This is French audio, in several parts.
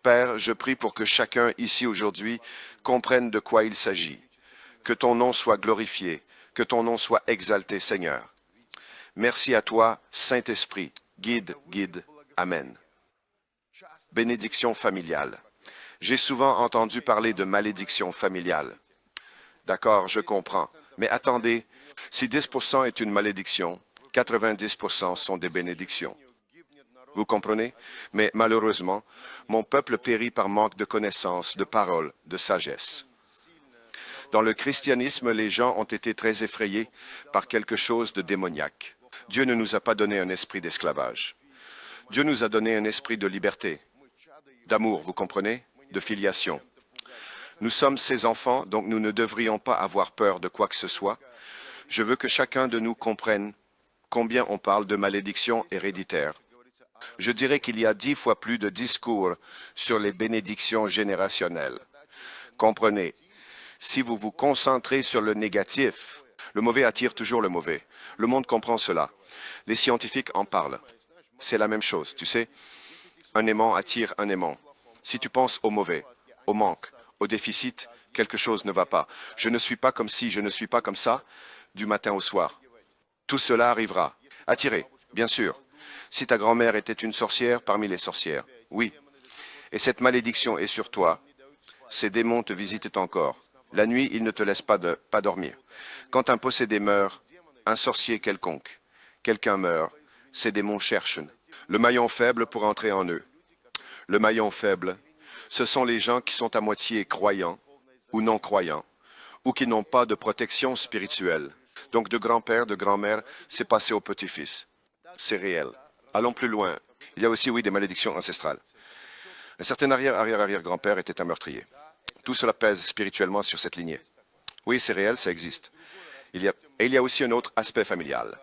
Père, je prie pour que chacun ici aujourd'hui comprenne de quoi il s'agit. Que ton nom soit glorifié, que ton nom soit exalté, Seigneur. Merci à toi, Saint-Esprit. Guide, guide. Amen. Bénédiction familiale. J'ai souvent entendu parler de malédiction familiale. D'accord, je comprends. Mais attendez, si 10% est une malédiction, 90% sont des bénédictions. Vous comprenez? Mais malheureusement, mon peuple périt par manque de connaissance, de parole, de sagesse. Dans le christianisme, les gens ont été très effrayés par quelque chose de démoniaque. Dieu ne nous a pas donné un esprit d'esclavage. Dieu nous a donné un esprit de liberté, d'amour, vous comprenez? De filiation. Nous sommes ses enfants, donc nous ne devrions pas avoir peur de quoi que ce soit. Je veux que chacun de nous comprenne combien on parle de malédiction héréditaire. Je dirais qu'il y a 10 fois plus de discours sur les bénédictions générationnelles. Comprenez, si vous vous concentrez sur le négatif, le mauvais attire toujours le mauvais. Le monde comprend cela. Les scientifiques en parlent. C'est la même chose, tu sais. Un aimant attire un aimant. Si tu penses au mauvais, au manque, au déficit, quelque chose ne va pas. Je ne suis pas comme ci, je ne suis pas comme ça, du matin au soir. Tout cela arrivera. Attiré, bien sûr. Si ta grand-mère était une sorcière parmi les sorcières, oui. Et cette malédiction est sur toi. Ces démons te visitent encore. La nuit, ils ne te laissent pas dormir. Quand un possédé meurt, un sorcier quelconque, quelqu'un meurt, ces démons cherchent le maillon faible pour entrer en eux. Le maillon faible, ce sont les gens qui sont à moitié croyants ou non croyants, ou qui n'ont pas de protection spirituelle. Donc de grand-père, de grand-mère, c'est passé au petit-fils. C'est réel. Allons plus loin. Il y a aussi, oui, des malédictions ancestrales. Un certain arrière-arrière-arrière-grand-père était un meurtrier. Tout cela pèse spirituellement sur cette lignée. Oui, c'est réel, ça existe. Et il y a aussi un autre aspect familial.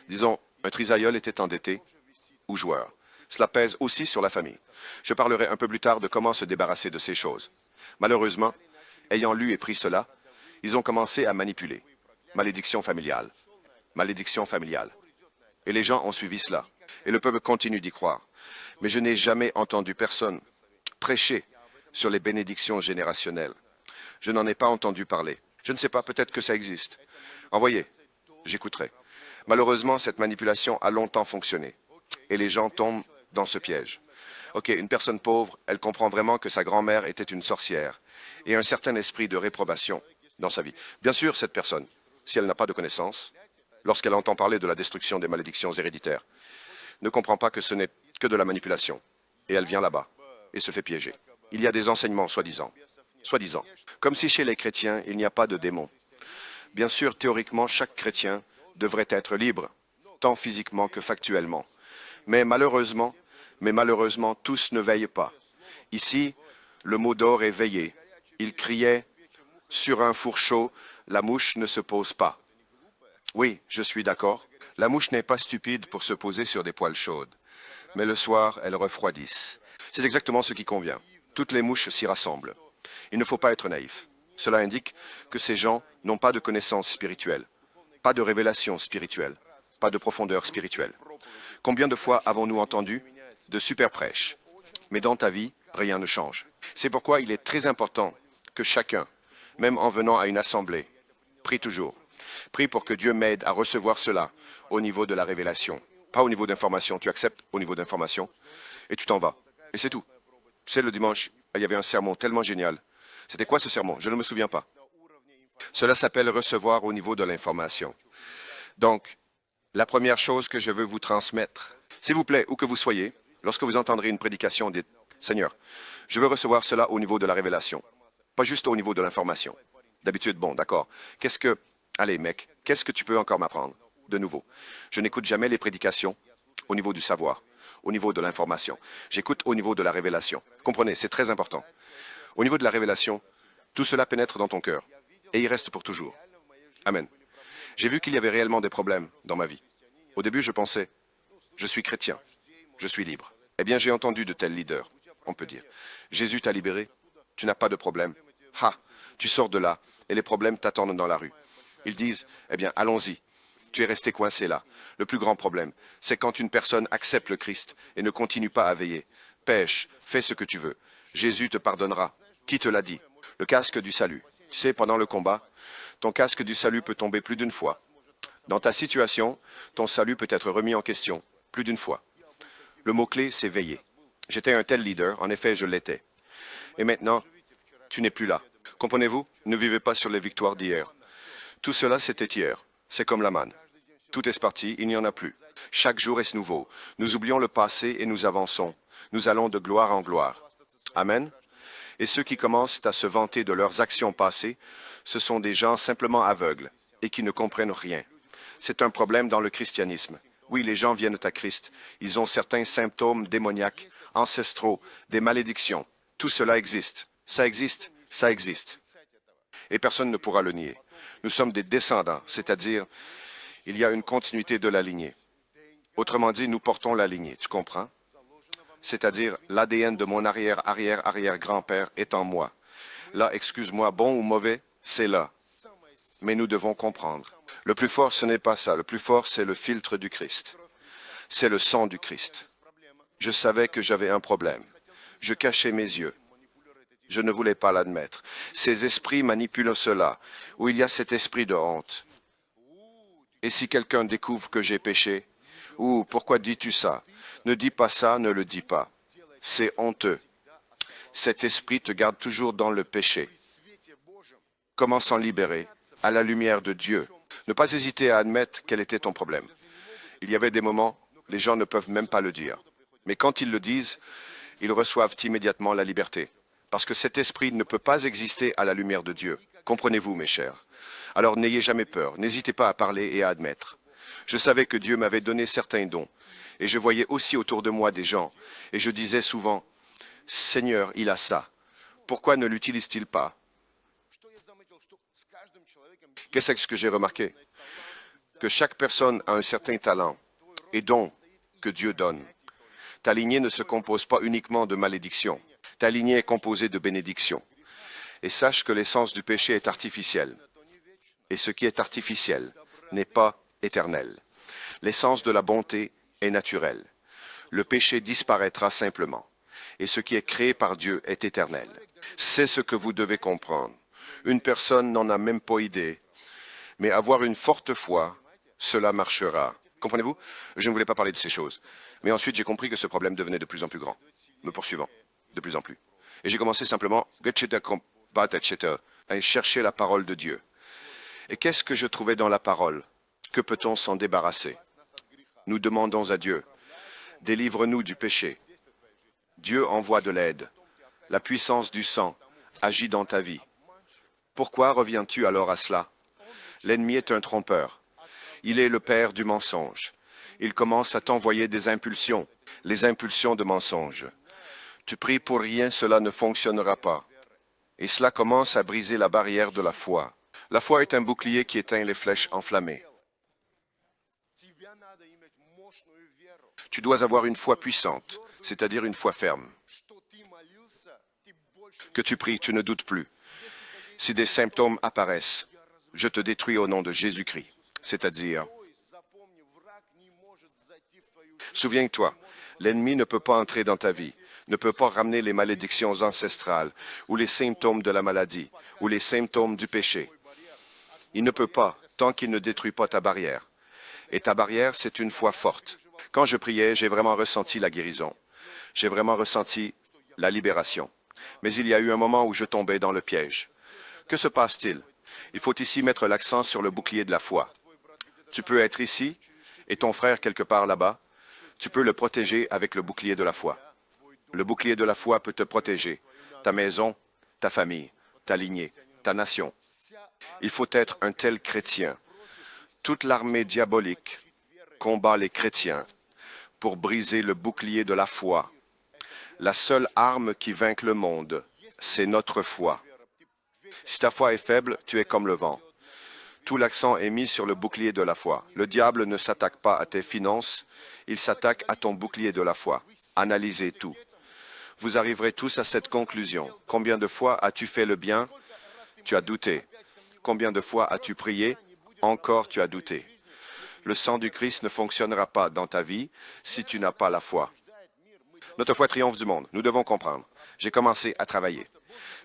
Disons, un trisaïeul était endetté ou joueur. Cela pèse aussi sur la famille. Je parlerai un peu plus tard de comment se débarrasser de ces choses. Malheureusement, ayant lu et pris cela, ils ont commencé à manipuler. Malédiction familiale. Malédiction familiale. Et les gens ont suivi cela. Et le peuple continue d'y croire. Mais je n'ai jamais entendu personne prêcher sur les bénédictions générationnelles. Je n'en ai pas entendu parler. Je ne sais pas, peut-être que ça existe. Envoyez, j'écouterai. Malheureusement, cette manipulation a longtemps fonctionné. Et les gens tombent dans ce piège. Ok, une personne pauvre, elle comprend vraiment que sa grand-mère était une sorcière et un certain esprit de réprobation dans sa vie. Bien sûr, cette personne, si elle n'a pas de connaissance, lorsqu'elle entend parler de la destruction des malédictions héréditaires, ne comprend pas que ce n'est que de la manipulation. Et elle vient là-bas et se fait piéger. Il y a des enseignements, soi-disant, comme si chez les chrétiens, il n'y a pas de démons. Bien sûr, théoriquement, chaque chrétien devrait être libre, tant physiquement que factuellement. Mais malheureusement, tous ne veillent pas. Ici, le mot d'or est veiller. Il criait, sur un four chaud, la mouche ne se pose pas. Oui, je suis d'accord. La mouche n'est pas stupide pour se poser sur des poêles chaudes. Mais le soir, elles refroidissent. C'est exactement ce qui convient. Toutes les mouches s'y rassemblent. Il ne faut pas être naïf. Cela indique que ces gens n'ont pas de connaissances spirituelles, pas de révélation spirituelle, pas de profondeur spirituelle. Combien de fois avons-nous entendu de super prêches? Mais dans ta vie, rien ne change. C'est pourquoi il est très important que chacun, même en venant à une assemblée, prie toujours. Prie pour que Dieu m'aide à recevoir cela au niveau de la révélation. Pas au niveau d'information. Tu acceptes au niveau d'information et tu t'en vas. Et c'est tout. C'est le dimanche, il y avait un sermon tellement génial. C'était quoi ce sermon? Je ne me souviens pas. Cela s'appelle recevoir au niveau de l'information. Donc, la première chose que je veux vous transmettre, s'il vous plaît, où que vous soyez, lorsque vous entendrez une prédication, dites, Seigneur, je veux recevoir cela au niveau de la révélation, pas juste au niveau de l'information. D'habitude, bon, d'accord. Allez, mec, qu'est-ce que tu peux encore m'apprendre de nouveau? Je n'écoute jamais les prédications au niveau du savoir, au niveau de l'information. J'écoute au niveau de la révélation. Comprenez, c'est très important. Au niveau de la révélation, tout cela pénètre dans ton cœur et il reste pour toujours. Amen. J'ai vu qu'il y avait réellement des problèmes dans ma vie. Au début, je pensais, je suis chrétien, je suis libre. Eh bien, j'ai entendu de tels leaders, on peut dire. Jésus t'a libéré, tu n'as pas de problème. Ha, tu sors de là et les problèmes t'attendent dans la rue. Ils disent, eh bien, allons-y. Tu es resté coincé là. Le plus grand problème, c'est quand une personne accepte le Christ et ne continue pas à veiller. Pêche, fais ce que tu veux. Jésus te pardonnera. Qui te l'a dit? Le casque du salut. Tu sais, pendant le combat, ton casque du salut peut tomber plus d'une fois. Dans ta situation, ton salut peut être remis en question plus d'une fois. Le mot-clé, c'est veiller. J'étais un tel leader, en effet, je l'étais. Et maintenant, tu n'es plus là. Comprenez-vous? Ne vivez pas sur les victoires d'hier. Tout cela, c'était hier. C'est comme la manne. Tout est parti, il n'y en a plus. Chaque jour est nouveau. Nous oublions le passé et nous avançons. Nous allons de gloire en gloire. Amen. Et ceux qui commencent à se vanter de leurs actions passées, ce sont des gens simplement aveugles et qui ne comprennent rien. C'est un problème dans le christianisme. Oui, les gens viennent à Christ. Ils ont certains symptômes démoniaques, ancestraux, des malédictions. Tout cela existe. Ça existe. Ça existe. Et personne ne pourra le nier. Nous sommes des descendants, c'est-à-dire, il y a une continuité de la lignée. Autrement dit, nous portons la lignée, tu comprends? C'est-à-dire, l'ADN de mon arrière-arrière-arrière-grand-père est en moi. Là, excuse-moi, bon ou mauvais, c'est là. Mais nous devons comprendre. Le plus fort, ce n'est pas ça. Le plus fort, c'est le filtre du Christ. C'est le sang du Christ. Je savais que j'avais un problème. Je cachais mes yeux. Je ne voulais pas l'admettre. Ces esprits manipulent cela, où il y a cet esprit de honte. Et si quelqu'un découvre que j'ai péché, ou pourquoi dis-tu ça? Ne dis pas ça, ne le dis pas. C'est honteux. Cet esprit te garde toujours dans le péché. Comment s'en libérer? À la lumière de Dieu. Ne pas hésiter à admettre quel était ton problème. Il y avait des moments, les gens ne peuvent même pas le dire. Mais quand ils le disent, ils reçoivent immédiatement la liberté. Parce que cet esprit ne peut pas exister à la lumière de Dieu. Comprenez-vous, mes chers? Alors n'ayez jamais peur, n'hésitez pas à parler et à admettre. Je savais que Dieu m'avait donné certains dons, et je voyais aussi autour de moi des gens, et je disais souvent, « Seigneur, il a ça. Pourquoi ne l'utilise-t-il pas? » Qu'est-ce que j'ai remarqué? Que chaque personne a un certain talent et don que Dieu donne. Ta lignée ne se compose pas uniquement de malédiction. Ta lignée est composée de bénédictions. Et sache que l'essence du péché est artificielle. Et ce qui est artificiel n'est pas éternel. L'essence de la bonté est naturelle. Le péché disparaîtra simplement. Et ce qui est créé par Dieu est éternel. C'est ce que vous devez comprendre. Une personne n'en a même pas idée. Mais avoir une forte foi, cela marchera. Comprenez-vous? Je ne voulais pas parler de ces choses. Mais ensuite, j'ai compris que ce problème devenait de plus en plus grand, me poursuivant, de plus en plus. Et j'ai commencé simplement à chercher la parole de Dieu. Et qu'est-ce que je trouvais dans la parole? Que peut-on s'en débarrasser? Nous demandons à Dieu, délivre-nous du péché. Dieu envoie de l'aide. La puissance du sang agit dans ta vie. Pourquoi reviens-tu alors à cela? L'ennemi est un trompeur. Il est le père du mensonge. Il commence à t'envoyer des impulsions, les impulsions de mensonge. Tu pries pour rien, cela ne fonctionnera pas. Et cela commence à briser la barrière de la foi. La foi est un bouclier qui éteint les flèches enflammées. Tu dois avoir une foi puissante, c'est-à-dire une foi ferme. Que tu pries, tu ne doutes plus. Si des symptômes apparaissent, je te détruis au nom de Jésus-Christ. C'est-à-dire, souviens-toi, l'ennemi ne peut pas entrer dans ta vie, ne peut pas ramener les malédictions ancestrales, ou les symptômes de la maladie, ou les symptômes du péché. Il ne peut pas, tant qu'il ne détruit pas ta barrière. Et ta barrière, c'est une foi forte. Quand je priais, j'ai vraiment ressenti la guérison. J'ai vraiment ressenti la libération. Mais il y a eu un moment où je tombais dans le piège. Que se passe-t-il? Il faut ici mettre l'accent sur le bouclier de la foi. Tu peux être ici, et ton frère quelque part là-bas, tu peux le protéger avec le bouclier de la foi. Le bouclier de la foi peut te protéger, ta maison, ta famille, ta lignée, ta nation. Il faut être un tel chrétien. Toute l'armée diabolique combat les chrétiens pour briser le bouclier de la foi. La seule arme qui vainque le monde, c'est notre foi. Si ta foi est faible, tu es comme le vent. Tout l'accent est mis sur le bouclier de la foi. Le diable ne s'attaque pas à tes finances, il s'attaque à ton bouclier de la foi. Analysez tout. Vous arriverez tous à cette conclusion. Combien de fois as-tu fait le bien? Tu as douté. Combien de fois as-tu prié? Encore tu as douté. Le sang du Christ ne fonctionnera pas dans ta vie si tu n'as pas la foi. Notre foi triomphe du monde. Nous devons comprendre. J'ai commencé à travailler.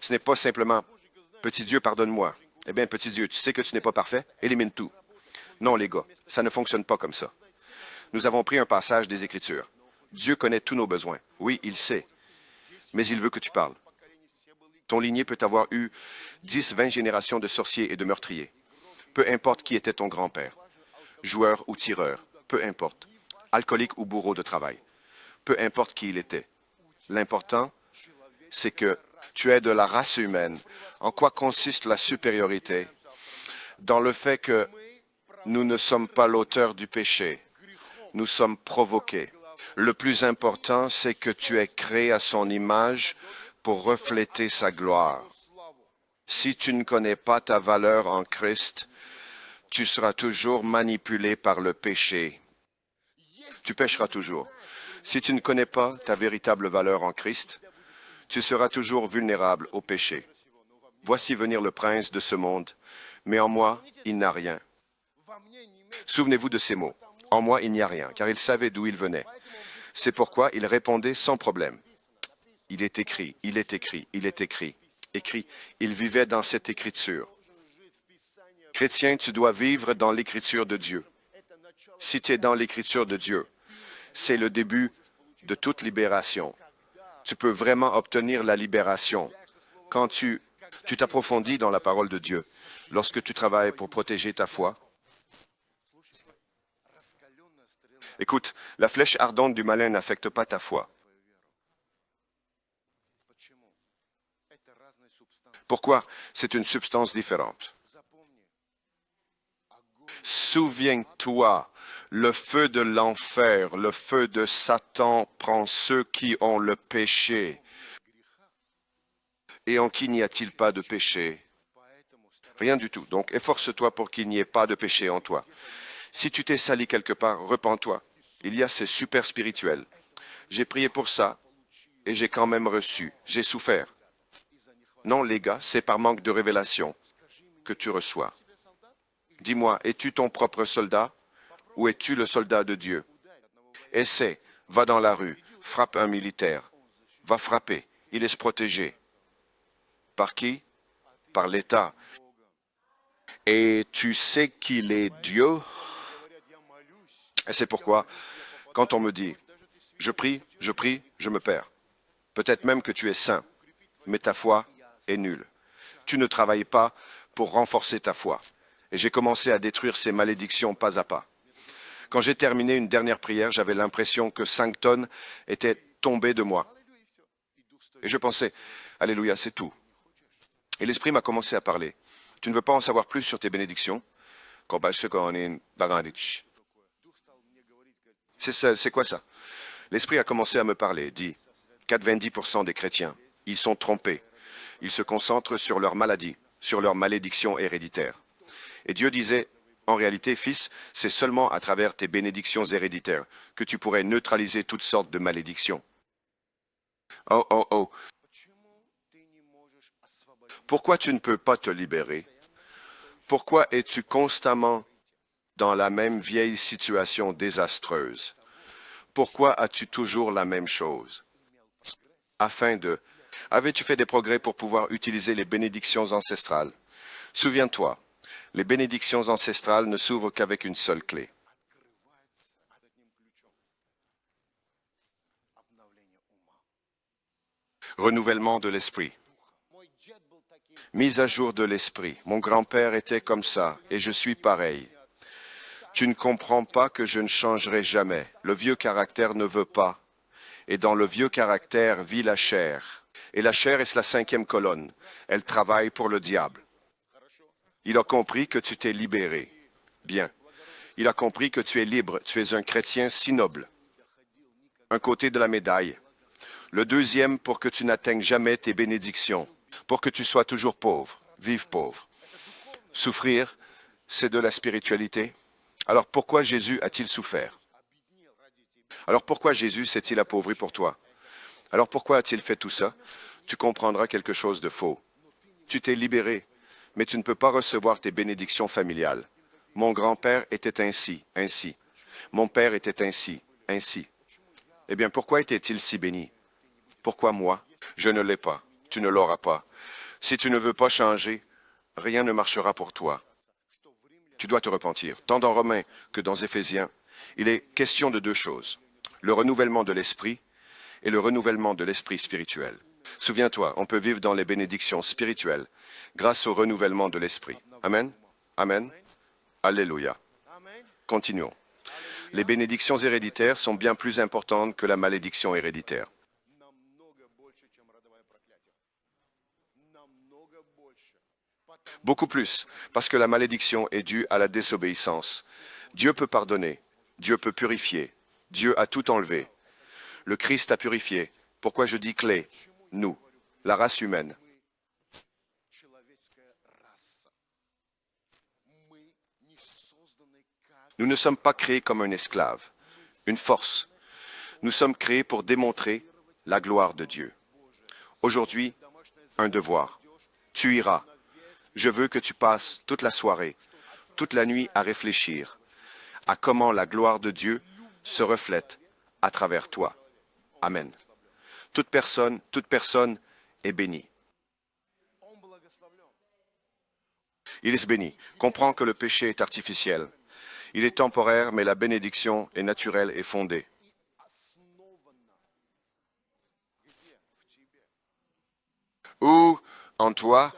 Ce n'est pas simplement « Petit Dieu, pardonne-moi ». Eh bien, petit Dieu, tu sais que tu n'es pas parfait? Élimine tout. Non, les gars, ça ne fonctionne pas comme ça. Nous avons pris un passage des Écritures. Dieu connaît tous nos besoins. Oui, il sait. Mais il veut que tu parles. Ton lignée peut avoir eu 10, 20 générations de sorciers et de meurtriers. Peu importe qui était ton grand-père. Joueur ou tireur, peu importe. Alcoolique ou bourreau de travail. Peu importe qui il était. L'important, c'est que tu es de la race humaine. En quoi consiste la supériorité? Dans le fait que nous ne sommes pas l'auteur du péché. Nous sommes provoqués. Le plus important, c'est que tu es créé à son image pour refléter sa gloire. Si tu ne connais pas ta valeur en Christ, tu seras toujours manipulé par le péché. Tu pécheras toujours. Si tu ne connais pas ta véritable valeur en Christ, tu seras toujours vulnérable au péché. Voici venir le prince de ce monde, mais en moi, il n'a rien. Souvenez-vous de ces mots. En moi, il n'y a rien, car il savait d'où il venait. C'est pourquoi il répondait sans problème. Il est écrit, il est écrit, il est écrit. Écrit. Il vivait dans cette écriture. Chrétien, tu dois vivre dans l'écriture de Dieu. Si tu es dans l'écriture de Dieu, c'est le début de toute libération. Tu peux vraiment obtenir la libération quand tu t'approfondis dans la parole de Dieu. Lorsque tu travailles pour protéger ta foi. Écoute, la flèche ardente du malin n'affecte pas ta foi. Pourquoi? C'est une substance différente. Souviens-toi, le feu de l'enfer, le feu de Satan prend ceux qui ont le péché. Et en qui n'y a-t-il pas de péché? Rien du tout. Donc, efforce-toi pour qu'il n'y ait pas de péché en toi. Si tu t'es sali quelque part, repens-toi. Il y a ces super spirituels. J'ai prié pour ça et j'ai quand même reçu. J'ai souffert. Non, les gars, c'est par manque de révélation que tu reçois. Dis-moi, es-tu ton propre soldat ou es-tu le soldat de Dieu? Essaie, va dans la rue, frappe un militaire, va frapper, il est protégé. Par qui? Par l'État. Et tu sais qu'il est Dieu? Et c'est pourquoi, quand on me dit, je prie, je me perds. Peut-être même que tu es saint, mais ta foi est nulle. Tu ne travailles pas pour renforcer ta foi. Et j'ai commencé à détruire ces malédictions pas à pas. Quand j'ai terminé une dernière prière, j'avais l'impression que 5 tonnes étaient tombées de moi. Et je pensais, Alléluia, c'est tout. Et l'Esprit m'a commencé à parler. Tu ne veux pas en savoir plus sur tes bénédictions? C'est quoi ça? L'Esprit a commencé à me parler, dit, 90% des chrétiens, ils sont trompés. Ils se concentrent sur leur maladie, sur leur malédiction héréditaire. Et Dieu disait, en réalité, fils, c'est seulement à travers tes bénédictions héréditaires que tu pourrais neutraliser toutes sortes de malédictions. Oh, oh, oh. Pourquoi tu ne peux pas te libérer? Pourquoi es-tu constamment dans la même vieille situation désastreuse? Pourquoi as-tu toujours la même chose? Afin de... Avais-tu fait des progrès pour pouvoir utiliser les bénédictions ancestrales? Souviens-toi, les bénédictions ancestrales ne s'ouvrent qu'avec une seule clé. Renouvellement de l'esprit. Mise à jour de l'esprit. Mon grand-père était comme ça, et je suis pareil. Tu ne comprends pas que je ne changerai jamais. Le vieux caractère ne veut pas. Et dans le vieux caractère vit la chair. Et la chair est la 5e colonne. Elle travaille pour le diable. Il a compris que tu t'es libéré. Bien. Il a compris que tu es libre. Tu es un chrétien si noble. Un côté de la médaille. Le deuxième, pour que tu n'atteignes jamais tes bénédictions. Pour que tu sois toujours pauvre. Vive pauvre. Souffrir, c'est de la spiritualité. Alors pourquoi Jésus a-t-il souffert? Alors pourquoi Jésus s'est-il appauvri pour toi? Alors pourquoi a-t-il fait tout ça? Tu comprendras quelque chose de faux. Tu t'es libéré, mais tu ne peux pas recevoir tes bénédictions familiales. Mon grand-père était ainsi, ainsi. Mon père était ainsi, ainsi. Eh bien, pourquoi était-il si béni? Pourquoi moi? Je ne l'ai pas. Tu ne l'auras pas. Si tu ne veux pas changer, rien ne marchera pour toi. Tu dois te repentir. Tant dans Romains que dans Éphésiens, il est question de deux choses. Le renouvellement de l'esprit et le renouvellement de l'esprit spirituel. Souviens-toi, on peut vivre dans les bénédictions spirituelles grâce au renouvellement de l'esprit. Amen. Amen. Alléluia. Continuons. Les bénédictions héréditaires sont bien plus importantes que la malédiction héréditaire. Beaucoup plus, parce que la malédiction est due à la désobéissance. Dieu peut pardonner, Dieu peut purifier, Dieu a tout enlevé. Le Christ a purifié. Pourquoi je dis clé? Nous, la race humaine. Nous ne sommes pas créés comme un esclave, une force. Nous sommes créés pour démontrer la gloire de Dieu. Aujourd'hui, un devoir. Tu iras. Je veux que tu passes toute la soirée, toute la nuit à réfléchir à comment la gloire de Dieu se reflète à travers toi. Amen. Toute personne est bénie. Il est béni. Comprends que le péché est artificiel. Il est temporaire, mais la bénédiction est naturelle et fondée. Ou, en toi,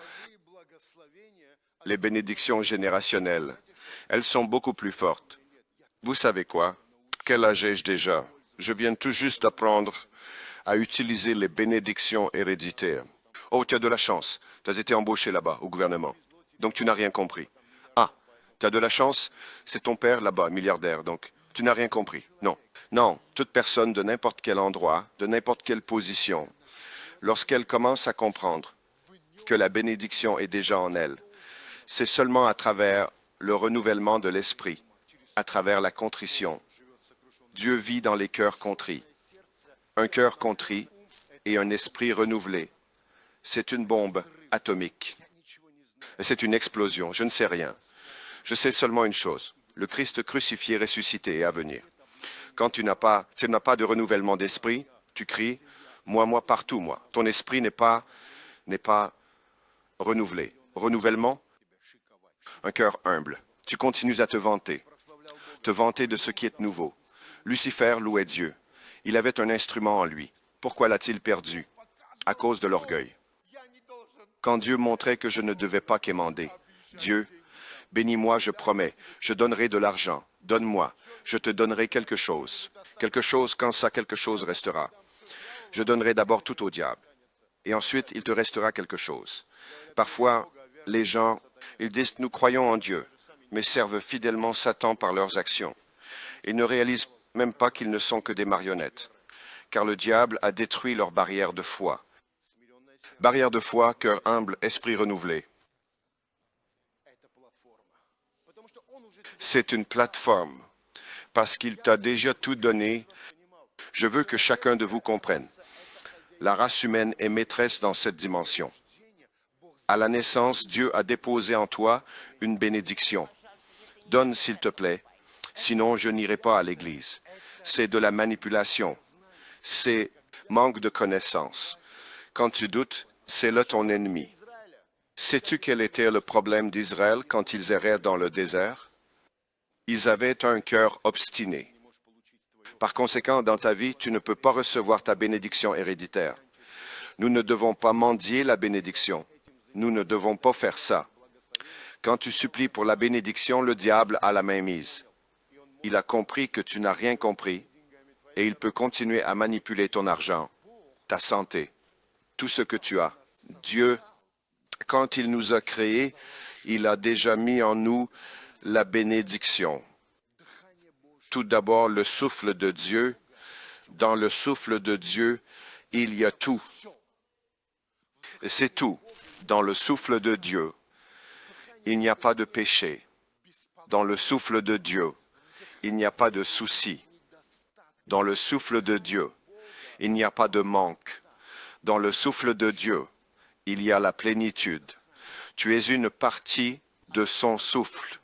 les bénédictions générationnelles. Elles sont beaucoup plus fortes. Vous savez quoi? Quel âge ai-je déjà? Je viens tout juste d'apprendre à utiliser les bénédictions héréditaires. Oh, tu as de la chance. Tu as été embauché là-bas, au gouvernement. Donc tu n'as rien compris. Ah, tu as de la chance, c'est ton père là-bas, milliardaire, donc tu n'as rien compris. Non. Non, toute personne de n'importe quel endroit, de n'importe quelle position, lorsqu'elle commence à comprendre que la bénédiction est déjà en elle, c'est seulement à travers le renouvellement de l'esprit, à travers la contrition. Dieu vit dans les cœurs contrits. Un cœur contrit et un esprit renouvelé. C'est une bombe atomique. C'est une explosion. Je ne sais rien. Je sais seulement une chose. Le Christ crucifié, ressuscité est à venir. Quand tu n'as pas de renouvellement d'esprit, tu cries, moi, partout, moi. Ton esprit n'est pas renouvelé. Renouvellement, un cœur humble. Tu continues à te vanter de ce qui est nouveau. Lucifer louait Dieu. Il avait un instrument en lui. Pourquoi l'a-t-il perdu? À cause de l'orgueil. Quand Dieu montrait que je ne devais pas quémander, Dieu, bénis-moi, je promets, je donnerai de l'argent, donne-moi, je te donnerai quelque chose. Quelque chose quand ça quelque chose restera. Je donnerai d'abord tout au diable, et ensuite il te restera quelque chose. Parfois, les gens, ils disent nous croyons en Dieu, mais servent fidèlement Satan par leurs actions. Ils ne réalisent même pas qu'ils ne sont que des marionnettes, car le diable a détruit leur barrière de foi. Barrière de foi, cœur humble, esprit renouvelé. C'est une plateforme, parce qu'il t'a déjà tout donné. Je veux que chacun de vous comprenne. La race humaine est maîtresse dans cette dimension. À la naissance, Dieu a déposé en toi une bénédiction. Donne, s'il te plaît, sinon je n'irai pas à l'Église. C'est de la manipulation. C'est manque de connaissance. Quand tu doutes, c'est là ton ennemi. Sais-tu quel était le problème d'Israël quand ils erraient dans le désert? Ils avaient un cœur obstiné. Par conséquent, dans ta vie, tu ne peux pas recevoir ta bénédiction héréditaire. Nous ne devons pas mendier la bénédiction. Nous ne devons pas faire ça. Quand tu supplies pour la bénédiction, le diable a la main mise. Il a compris que tu n'as rien compris et il peut continuer à manipuler ton argent, ta santé, tout ce que tu as. Dieu, quand il nous a créés, il a déjà mis en nous la bénédiction. Tout d'abord, le souffle de Dieu. Dans le souffle de Dieu, il y a tout. C'est tout. Dans le souffle de Dieu, il n'y a pas de péché. Dans le souffle de Dieu, il n'y a pas de souci. Dans le souffle de Dieu, il n'y a pas de manque. Dans le souffle de Dieu, il y a la plénitude. Tu es une partie de son souffle.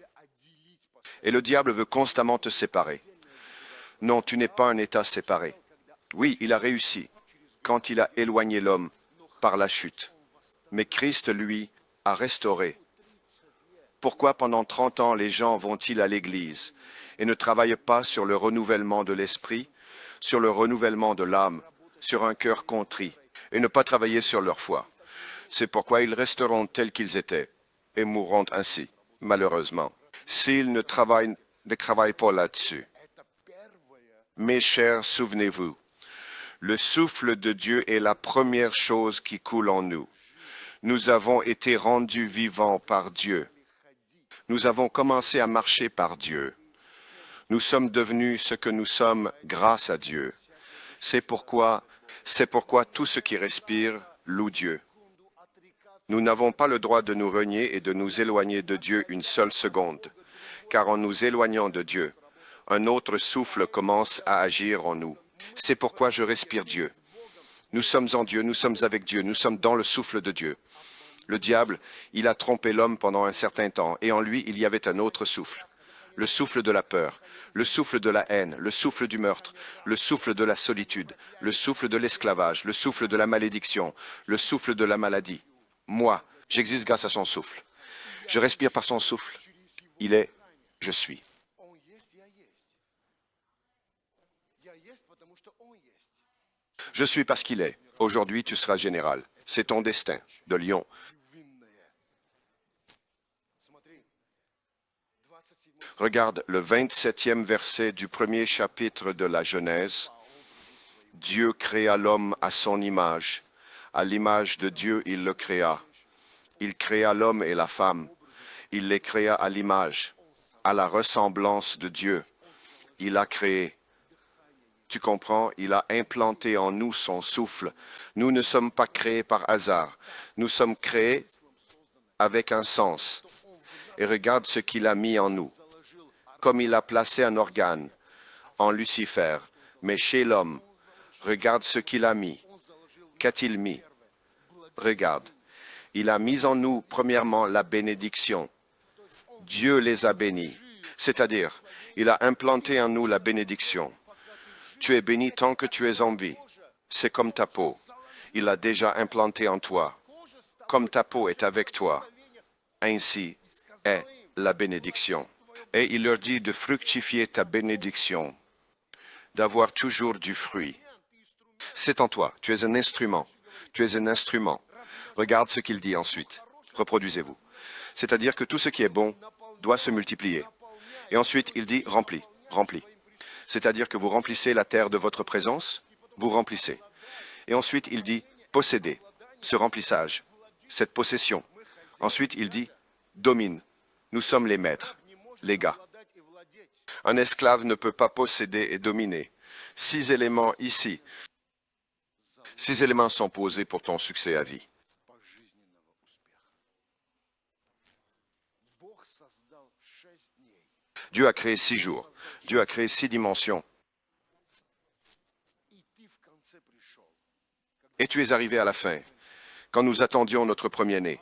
Et le diable veut constamment te séparer. Non, tu n'es pas un état séparé. Oui, il a réussi quand il a éloigné l'homme par la chute. Mais Christ, lui, a restauré. Pourquoi pendant 30 ans les gens vont-ils à l'Église et ne travaillent pas sur le renouvellement de l'esprit, sur le renouvellement de l'âme, sur un cœur contrit, et ne pas travailler sur leur foi? C'est pourquoi ils resteront tels qu'ils étaient et mourront ainsi, malheureusement, s'ils ne travaillent pas là-dessus. Mes chers, souvenez-vous, le souffle de Dieu est la première chose qui coule en nous. Nous avons été rendus vivants par Dieu. Nous avons commencé à marcher par Dieu. Nous sommes devenus ce que nous sommes grâce à Dieu. C'est pourquoi tout ce qui respire loue Dieu. Nous n'avons pas le droit de nous renier et de nous éloigner de Dieu une seule seconde, car en nous éloignant de Dieu, un autre souffle commence à agir en nous. C'est pourquoi je respire Dieu. Nous sommes en Dieu, nous sommes avec Dieu, nous sommes dans le souffle de Dieu. Le diable, il a trompé l'homme pendant un certain temps, et en lui, il y avait un autre souffle. Le souffle de la peur, le souffle de la haine, le souffle du meurtre, le souffle de la solitude, le souffle de l'esclavage, le souffle de la malédiction, le souffle de la maladie. Moi, j'existe grâce à son souffle. Je respire par son souffle. Il est, je suis. Je suis parce qu'il est. Aujourd'hui, tu seras général. C'est ton destin, de lion. Regarde le 27e verset du premier chapitre de la Genèse. Dieu créa l'homme à son image. À l'image de Dieu, il le créa. Il créa l'homme et la femme. Il les créa à l'image, à la ressemblance de Dieu. Il a créé. Tu comprends, il a implanté en nous son souffle. Nous ne sommes pas créés par hasard. Nous sommes créés avec un sens. Et regarde ce qu'il a mis en nous. Comme il a placé un organe en Lucifer, mais chez l'homme, regarde ce qu'il a mis. Qu'a-t-il mis? Regarde. Il a mis en nous, premièrement, la bénédiction. Dieu les a bénis. C'est-à-dire, il a implanté en nous la bénédiction. Tu es béni tant que tu es en vie. C'est comme ta peau. Il l'a déjà implanté en toi. Comme ta peau est avec toi, ainsi est la bénédiction. Et il leur dit de fructifier ta bénédiction, d'avoir toujours du fruit. C'est en toi. Tu es un instrument. Tu es un instrument. Regarde ce qu'il dit ensuite. Reproduisez-vous. C'est-à-dire que tout ce qui est bon doit se multiplier. Et ensuite, il dit remplis, remplis. C'est-à-dire que vous remplissez la terre de votre présence, vous remplissez. Et ensuite, il dit posséder, ce remplissage, cette possession. Ensuite, il dit domine. Nous sommes les maîtres, les gars. Un esclave ne peut pas posséder et dominer. 6 éléments ici. 6 éléments sont posés pour ton succès à vie. Dieu a créé 6 jours. Dieu a créé 6 dimensions. Et tu es arrivé à la fin, quand nous attendions notre premier-né.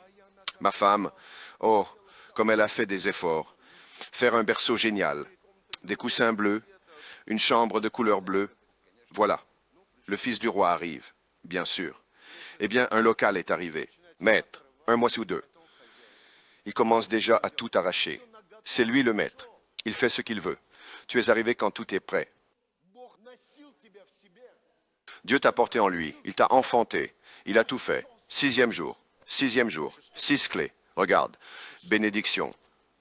Ma femme, oh, comme elle a fait des efforts. Faire un berceau génial, des coussins bleus, une chambre de couleur bleue. Voilà, le fils du roi arrive, bien sûr. Eh bien, un local est arrivé. Maître, 1 mois ou 2. Il commence déjà à tout arracher. C'est lui le maître. Il fait ce qu'il veut. Tu es arrivé quand tout est prêt. Dieu t'a porté en lui. Il t'a enfanté. Il a tout fait. 6e jour. 6e jour. 6 clés. Regarde. Bénédiction.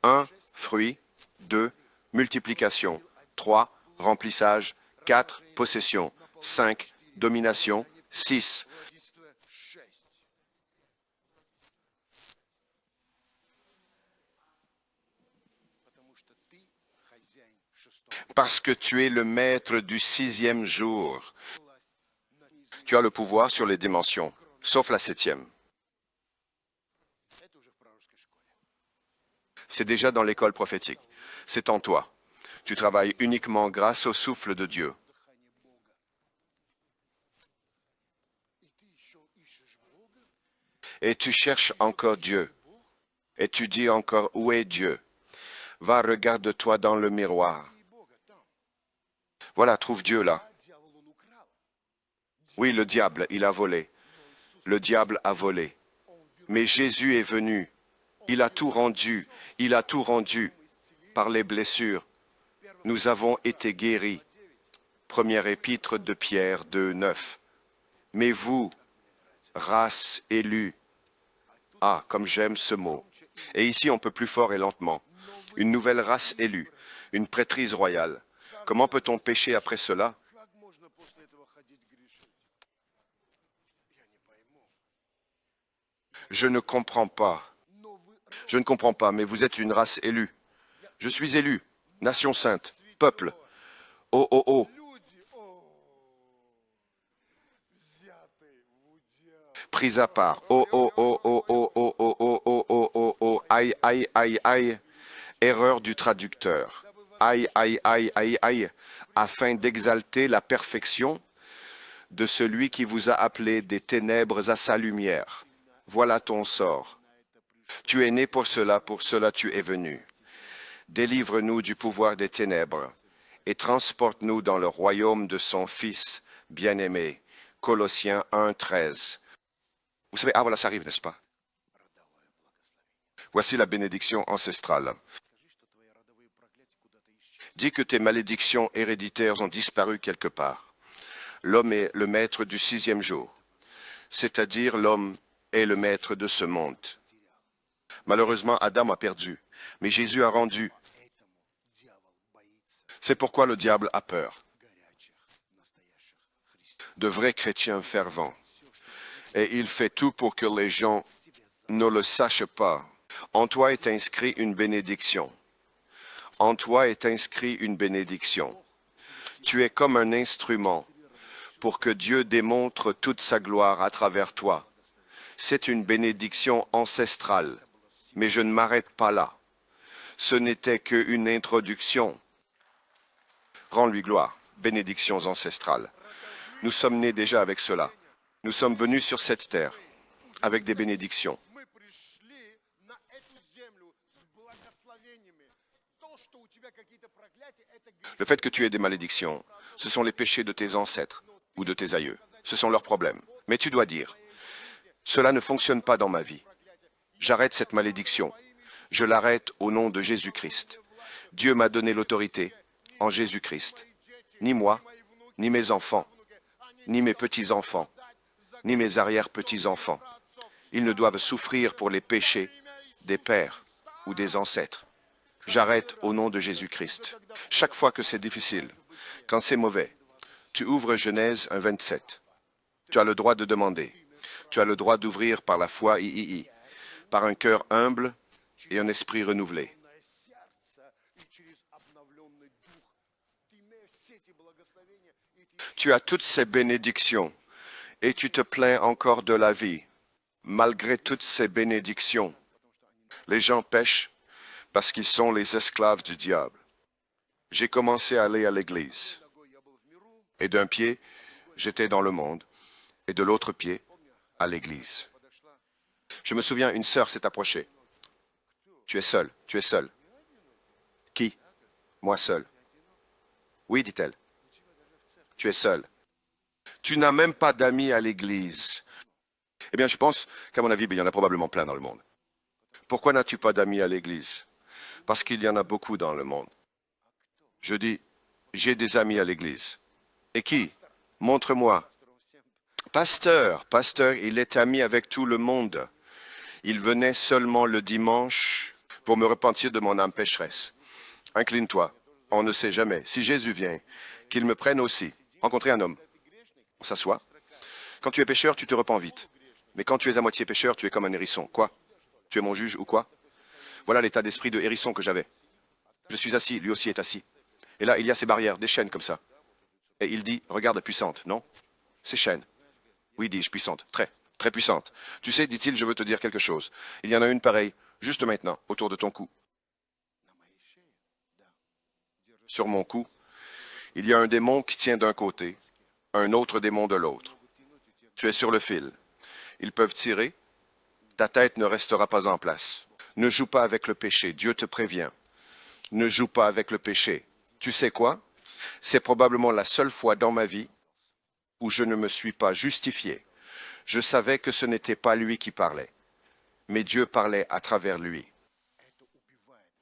1, fruit. 2, multiplication. 3, remplissage. 4, possession. 5, domination. 6, parce que tu es le maître du 6e jour. Tu as le pouvoir sur les dimensions, sauf la 7e. C'est déjà dans l'école prophétique. C'est en toi. Tu travailles uniquement grâce au souffle de Dieu. Et tu cherches encore Dieu. Et tu dis encore, où est Dieu? Va, regarde-toi dans le miroir. Voilà, trouve Dieu là. Oui, le diable, il a volé. Le diable a volé. Mais Jésus est venu. Il a tout rendu. Il a tout rendu. Par les blessures, nous avons été guéris. Première épître de Pierre 2, 9. Mais vous, race élue, ah, comme j'aime ce mot. Et ici, on peut plus fort et lentement. Une nouvelle race élue, une prêtrise royale. Comment peut-on pécher après cela? Je ne comprends pas. Je ne comprends pas, mais vous êtes une race élue. Je suis élu, nation sainte, peuple. Oh, oh, oh. Prise à part. Oh, oh, oh, oh, oh, oh, oh, oh, oh, oh, oh, oh. Aïe, aïe, aïe, aïe. Erreur du traducteur. Aïe, aïe, aïe, aïe, aïe. Afin d'exalter la perfection de celui qui vous a appelé des ténèbres à sa lumière. Voilà ton sort. Tu es né pour cela tu es venu. Délivre-nous du pouvoir des ténèbres et transporte-nous dans le royaume de son Fils bien-aimé. Colossiens 1, 13. Vous savez, ah voilà, ça arrive, n'est-ce pas? Voici la bénédiction ancestrale. Dis que tes malédictions héréditaires ont disparu quelque part. L'homme est le maître du 6e jour, c'est-à-dire l'homme est le maître de ce monde. Malheureusement, Adam a perdu, mais Jésus a rendu. C'est pourquoi le diable a peur. De vrais chrétiens fervents. Et il fait tout pour que les gens ne le sachent pas. En toi est inscrit une bénédiction. En toi est inscrit une bénédiction. Tu es comme un instrument pour que Dieu démontre toute sa gloire à travers toi. C'est une bénédiction ancestrale, mais je ne m'arrête pas là. Ce n'était qu'une introduction. Rends-lui gloire, bénédictions ancestrales. Nous sommes nés déjà avec cela. Nous sommes venus sur cette terre avec des bénédictions. Le fait que tu aies des malédictions, ce sont les péchés de tes ancêtres ou de tes aïeux. Ce sont leurs problèmes. Mais tu dois dire, cela ne fonctionne pas dans ma vie. J'arrête cette malédiction. Je l'arrête au nom de Jésus-Christ. Dieu m'a donné l'autorité en Jésus-Christ. Ni moi, ni mes enfants, ni mes petits-enfants, ni mes arrière-petits-enfants. Ils ne doivent souffrir pour les péchés des pères ou des ancêtres. J'arrête au nom de Jésus-Christ. Chaque fois que c'est difficile, quand c'est mauvais, tu ouvres Genèse 1,27. Tu as le droit de demander. Tu as le droit d'ouvrir par la foi, par un cœur humble et un esprit renouvelé. Tu as toutes ces bénédictions et tu te plains encore de la vie. Malgré toutes ces bénédictions, les gens pêchent parce qu'ils sont les esclaves du diable. J'ai commencé à aller à l'église. Et d'un pied, j'étais dans le monde, et de l'autre pied, à l'église. Je me souviens, une sœur s'est approchée. Tu es seul, tu es seul. Qui? Moi seul. Oui, dit-elle. Tu es seul. Tu n'as même pas d'amis à l'église. Eh bien, je pense qu'à mon avis, il y en a probablement plein dans le monde. Pourquoi n'as-tu pas d'amis à l'église? Parce qu'il y en a beaucoup dans le monde. Je dis, j'ai des amis à l'église. Et qui? Montre-moi. Pasteur, il est ami avec tout le monde. Il venait seulement le dimanche pour me repentir de mon âme pécheresse. Incline-toi, on ne sait jamais. Si Jésus vient, qu'il me prenne aussi. Rencontrer un homme. On s'assoit. Quand tu es pécheur, tu te repens vite. Mais quand tu es à moitié pécheur, tu es comme un hérisson. Quoi? Tu es mon juge ou quoi? Voilà l'état d'esprit de hérisson que j'avais. Je suis assis, lui aussi est assis. Et là, il y a ces barrières, des chaînes comme ça. Et il dit, regarde, puissante, non? Ces chaînes. Oui, dis-je, puissante, très, très puissante. Tu sais, dit-il, je veux te dire quelque chose. Il y en a une pareille, juste maintenant, autour de ton cou. Sur mon cou, il y a un démon qui tient d'un côté, un autre démon de l'autre. Tu es sur le fil. Ils peuvent tirer. Ta tête ne restera pas en place. Ne joue pas avec le péché. Dieu te prévient. Ne joue pas avec le péché. Tu sais quoi? C'est probablement la seule fois dans ma vie où je ne me suis pas justifié. Je savais que ce n'était pas lui qui parlait, mais Dieu parlait à travers lui.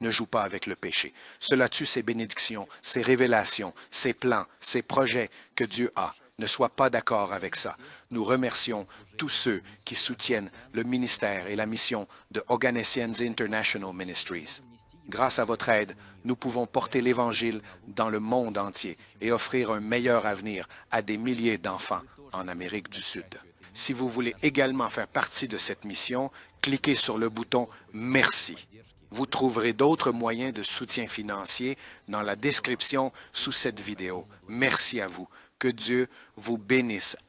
Ne joue pas avec le péché. Cela tue ses bénédictions, ses révélations, ses plans, ses projets que Dieu a. Ne sois pas d'accord avec ça. Nous remercions tous ceux qui soutiennent le ministère et la mission de Oganessians International Ministries. Grâce à votre aide, nous pouvons porter l'Évangile dans le monde entier et offrir un meilleur avenir à des milliers d'enfants en Amérique du Sud. Si vous voulez également faire partie de cette mission, cliquez sur le bouton « Merci ». Vous trouverez d'autres moyens de soutien financier dans la description sous cette vidéo. Merci à vous. Que Dieu vous bénisse